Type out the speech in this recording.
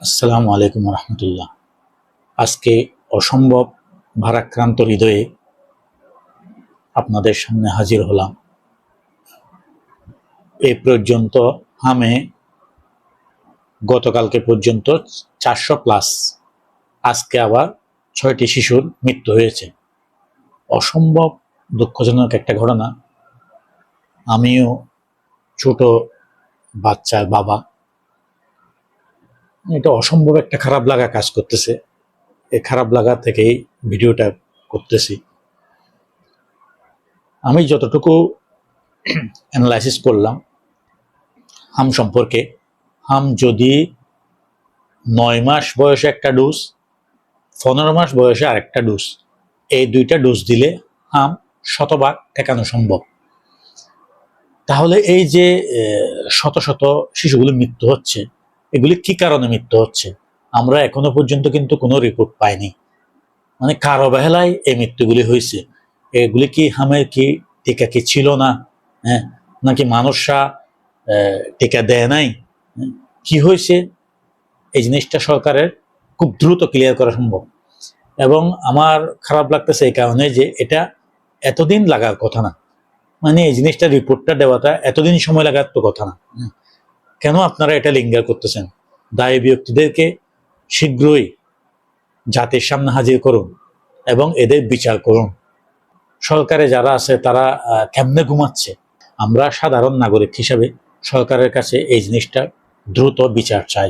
আসসালামু আলাইকুম রহমতুল্লাহ। আজকে অসম্ভব ভারাক্রান্ত হৃদয়ে আপনাদের সামনে হাজির হলাম। এ পর্যন্ত হামে গতকালকে পর্যন্ত 400+, আজকে আবার 6টি শিশুর মৃত্যু হয়েছে। অসম্ভব দুঃখজনক একটা ঘটনা। আমিও ছোট বাচ্চার বাবা, এটা অসম্ভব একটা খারাপ লাগা কাজ করতেছে। এই খারাপ লাগা থেকেই ভিডিওটা করতেছি। আমি যতটুকু অ্যানালাইসিস করলাম হাম সম্পর্কে, হাম যদি 9 মাস বয়সে একটা ডোজ, 15 মাস বয়সে আরেকটা ডোজ, এই দুইটা ডোজ দিলে হাম শতভাগ ঠেকানো সম্ভব। তাহলে এই যে শত শত শিশুগুলি মৃত্যু হচ্ছে, এগুলি কি কারণে মৃত্যু হচ্ছে আমরা এখনো পর্যন্ত কিন্তু কোনো রিপোর্ট পাইনি। মানে কার অবহেলায় এই মৃত্যুগুলি হয়েছে। এগুলি কি হামের কি টিকা কি ছিল না, হ্যাঁ, নাকি মানুষরা টিকা দেয় নাই, কি হয়েছে, এই জিনিসটা সরকারের খুব দ্রুত ক্লিয়ার করা সম্ভব। এবং আমার খারাপ লাগতেছে এই কারণে যে এটা এতদিন লাগার কথা না। মানে এই জিনিসটা রিপোর্টটা দেওয়াটা এতদিন সময় লাগার তো কথা না। কেন আপনারা এটা লিঙ্গার করতেছেন? দায়ী ব্যক্তিদেরকে শীঘ্রই জাতির সামনে হাজির করুন এবং এদের বিচার করুন। সরকারে যারা আছে তারা কেমনে ঘুমাচ্ছে? আমরা সাধারণ নাগরিক হিসাবে সরকারের কাছে এই জিনিসটা দ্রুত বিচার চাই।